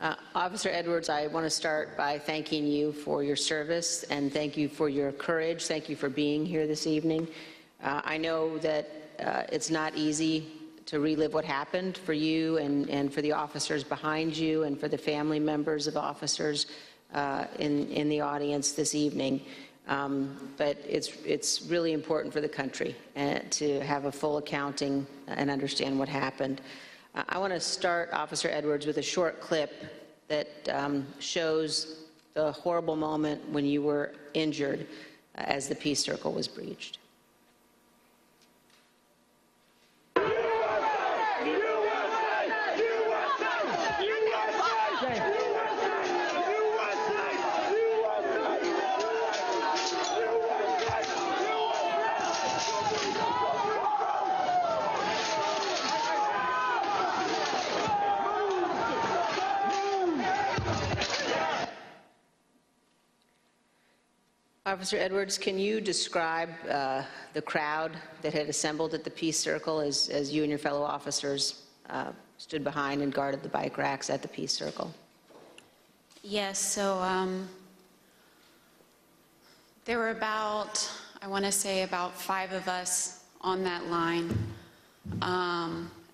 Officer Edwards, I want to start by thanking you for your service and thank you for your courage. Thank you for being here this evening. I know that it's not easy to relive what happened for you and for the officers behind you and for the family members of officers in the audience this evening. But it's really important for the country to have a full accounting and understand what happened. I want to start, Officer Edwards, with a short clip that shows the horrible moment when you were injured as the peace circle was breached. Officer Edwards, can you describe the crowd that had assembled at the Peace Circle as you and your fellow officers stood behind and guarded the bike racks at the Peace Circle? Yes, so there were about, I want to say about 5 of us on that line.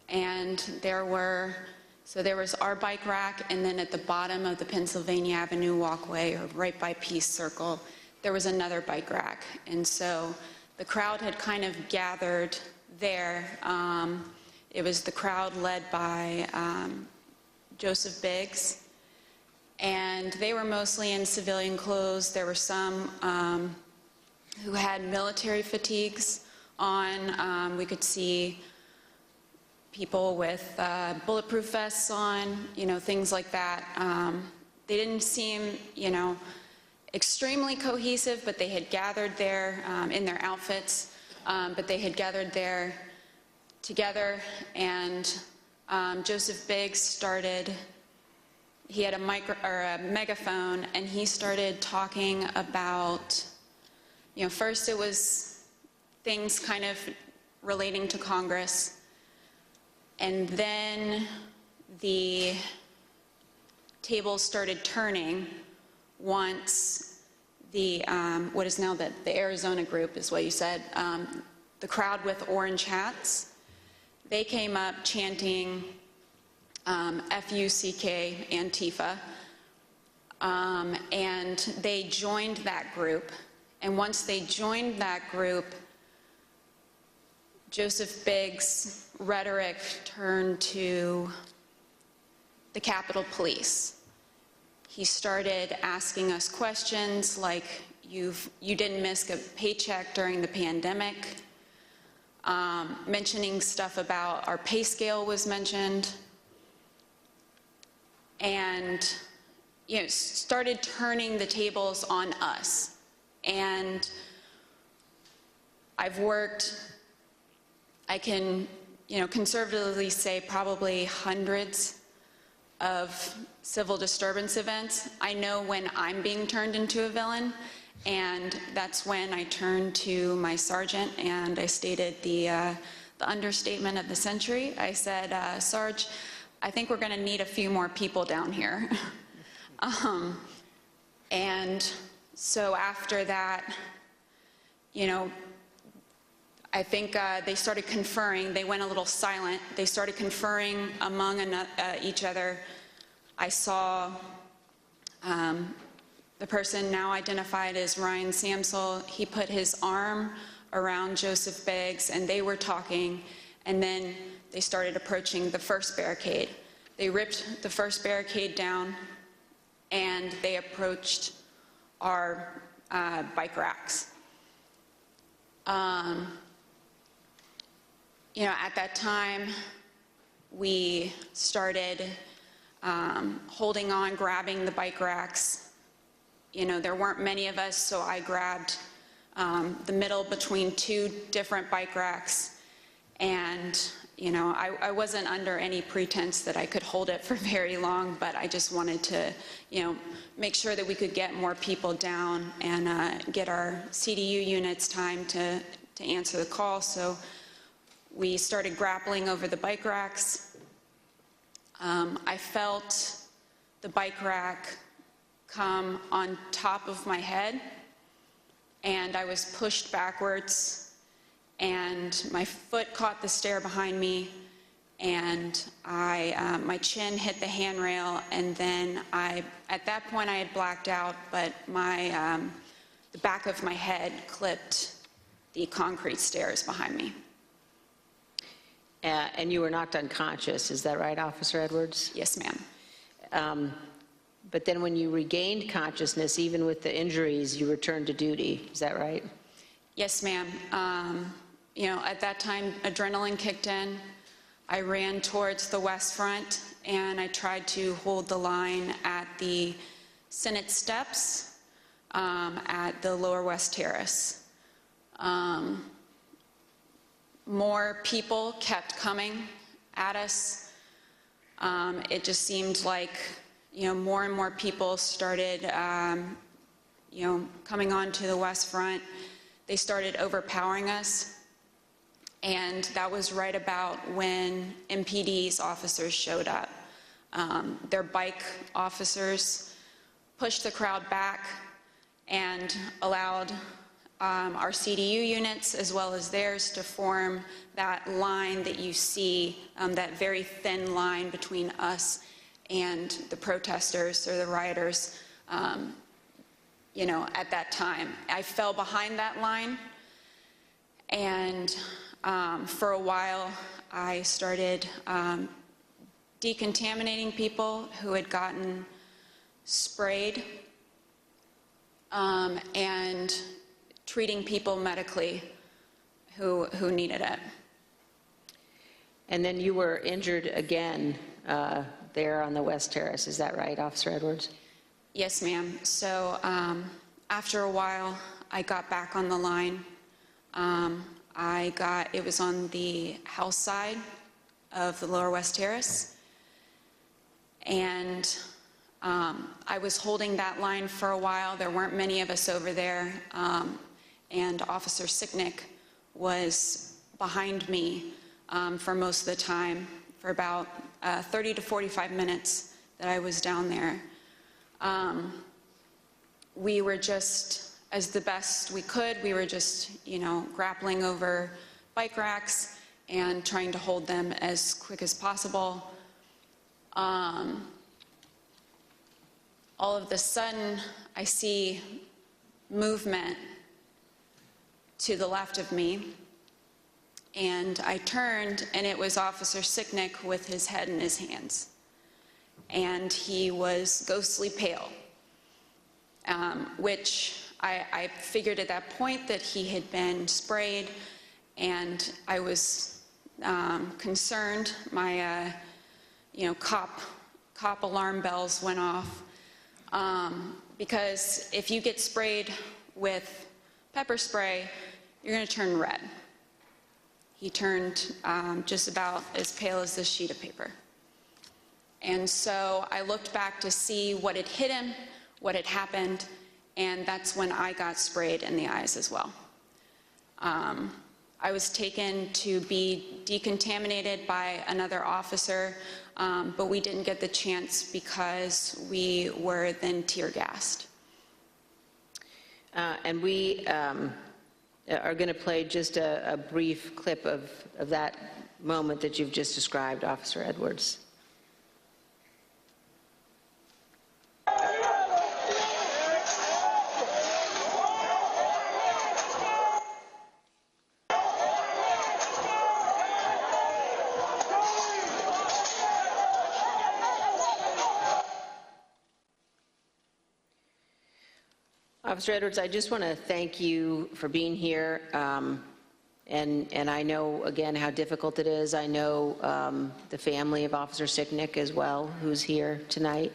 And there was our bike rack, and then at the bottom of the Pennsylvania Avenue walkway, or right by Peace Circle, there was another bike rack. And so the crowd had kind of gathered there. It was the crowd led by Joseph Biggs, and they were mostly in civilian clothes. There were some who had military fatigues on. We could see people with bulletproof vests on, things like that. They didn't seem, extremely cohesive, but they had gathered there in their outfits, but they had gathered there together. And Joseph Biggs started, he had a megaphone, and he started talking about, first it was things kind of relating to Congress, and then the tables started turning once the, what is now the Arizona group is what you said, the crowd with orange hats, they came up chanting F-U-C-K, Antifa, and they joined that group. And once they joined that group, Joseph Biggs' rhetoric turned to the Capitol Police. He started asking us questions like, you didn't miss a paycheck during the pandemic, mentioning stuff about our pay scale was mentioned, and started turning the tables on us. And I've worked, I can conservatively say probably hundreds of civil disturbance events. I know when I'm being turned into a villain, and that's when I turned to my sergeant and I stated the understatement of the century. I said, Sarge, I think we're going to need a few more people down here. And so after that, I think they started conferring. They went a little silent. They started conferring among each other. I saw the person now identified as Ryan Samsel. He put his arm around Joseph Biggs, and they were talking, and then they started approaching the first barricade. They ripped the first barricade down, and they approached our bike racks. At that time, we started holding on, grabbing the bike racks. There weren't many of us, so I grabbed the middle between 2 different bike racks, and I wasn't under any pretense that I could hold it for very long, but I just wanted to make sure that we could get more people down and get our CDU units time to answer the call. So we started grappling over the bike racks. I felt the bike rack come on top of my head, and I was pushed backwards, and my foot caught the stair behind me, and my chin hit the handrail, and then at that point I had blacked out, but the back of my head clipped the concrete stairs behind me. And you were knocked unconscious, is that right, Officer Edwards? Yes, ma'am. But then when you regained consciousness, even with the injuries, you returned to duty, is that right? Yes, ma'am. At that time, adrenaline kicked in. I ran towards the west front, and I tried to hold the line at the Senate steps at the lower west terrace. More people kept coming at us. It just seemed like, more and more people started, coming onto the west front. They started overpowering us. And that was right about when MPD's officers showed up. Their bike officers pushed the crowd back and allowed our CDU units as well as theirs to form that line that you see, that very thin line between us and the protesters or the rioters, at that time. I fell behind that line, and for a while I started decontaminating people who had gotten sprayed and treating people medically who needed it. And then you were injured again there on the West Terrace, is that right, Officer Edwards? Yes, ma'am. So after a while, I got back on the line. It was on the house side of the lower West Terrace, and I was holding that line for a while. There weren't many of us over there, and Officer Sicknick was behind me for most of the time, for about 30 to 45 minutes that I was down there. We were just, as the best we could, we were just, grappling over bike racks and trying to hold them as quick as possible. All of a sudden, I see movement to the left of me, and I turned, and it was Officer Sicknick with his head in his hands, and he was ghostly pale, which I figured at that point that he had been sprayed, and I was concerned. My cop alarm bells went off, because if you get sprayed with pepper spray, you're going to turn red. He turned just about as pale as this sheet of paper. And so I looked back to see what had hit him, what had happened, and that's when I got sprayed in the eyes as well. I was taken to be decontaminated by another officer, but we didn't get the chance because we were then tear gassed. And we are going to play just a brief clip of that moment that you've just described, Officer Edwards. Officer Edwards, I just want to thank you for being here, and I know, again, how difficult it is. I know the family of Officer Sicknick as well, who's here tonight.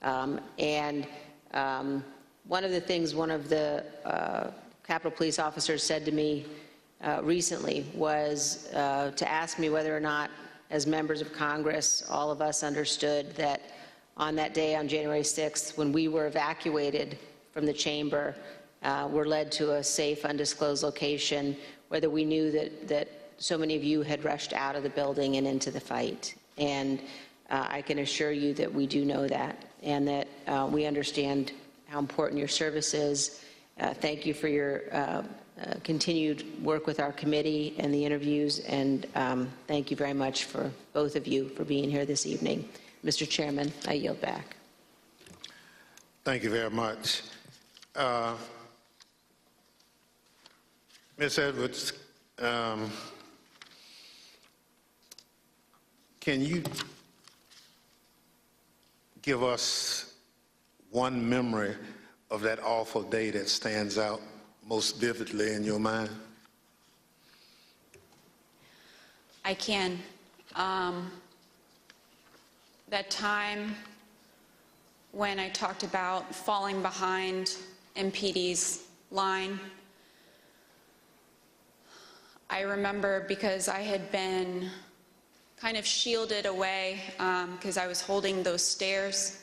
And one of the things one of the Capitol Police officers said to me recently was to ask me whether or not, as members of Congress, all of us understood that on that day, on January 6th, when we were evacuated from the chamber, were led to a safe, undisclosed location, whether we knew that so many of you had rushed out of the building and into the fight. And I can assure you that we do know that. and that we understand how important your service is. Thank you for your continued work with our committee and the interviews, and thank you very much for both of you for being here this evening. Mr. Chairman, I yield back. Thank you very much. Ms. Edwards, can you give us one memory of that awful day that stands out most vividly in your mind? I can. That time when I talked about falling behind MPD's line, I remember because I had been kind of shielded away because I was holding those stairs,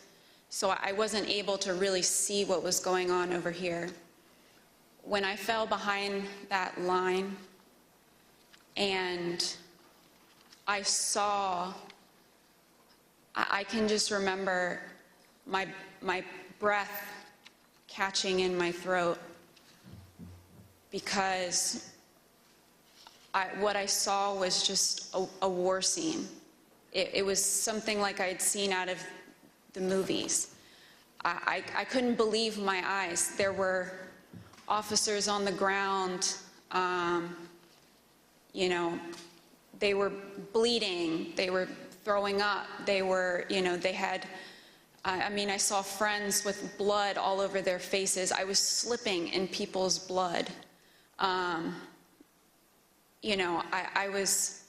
so I wasn't able to really see what was going on over here. When I fell behind that line and I saw, I can just remember my breath catching in my throat, because what I saw was just a war scene. It was something like I had seen out of the movies. I couldn't believe my eyes. There were officers on the ground, you know, they were bleeding, they were throwing up, they were, you know, they had, I mean, I saw friends with blood all over their faces. I was slipping in people's blood. You know, I was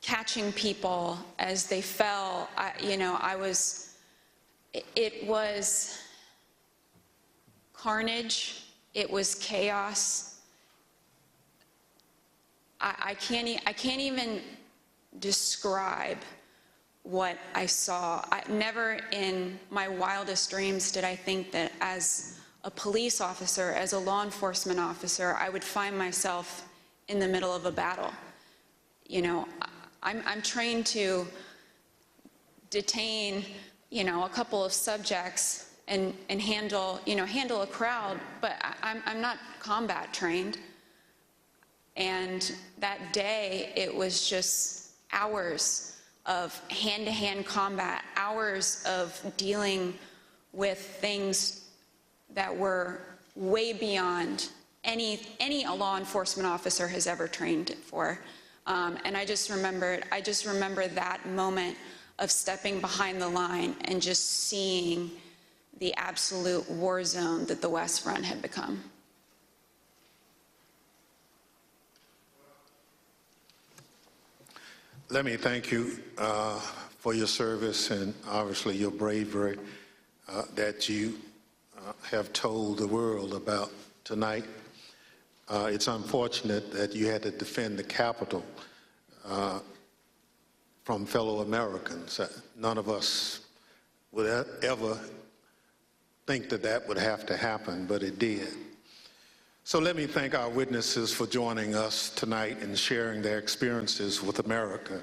catching people as they fell. You know, it was carnage. It was chaos. I can't even describe what I saw. Never in my wildest dreams did I think that as a police officer, as a law enforcement officer, I would find myself in the middle of a battle. You know, I'm trained to detain, you know, a couple of subjects and handle a crowd, but I'm not combat trained. And that day, it was just hours of hand-to-hand combat, hours of dealing with things that were way beyond any law enforcement officer has ever trained for. And I just remember that moment of stepping behind the line and just seeing the absolute war zone that the West Front had become. Let me thank you for your service and obviously your bravery that you have told the world about tonight. It's unfortunate that you had to defend the Capitol from fellow Americans. None of us would ever think that that would have to happen, but it did. So let me thank our witnesses for joining us tonight and sharing their experiences with America.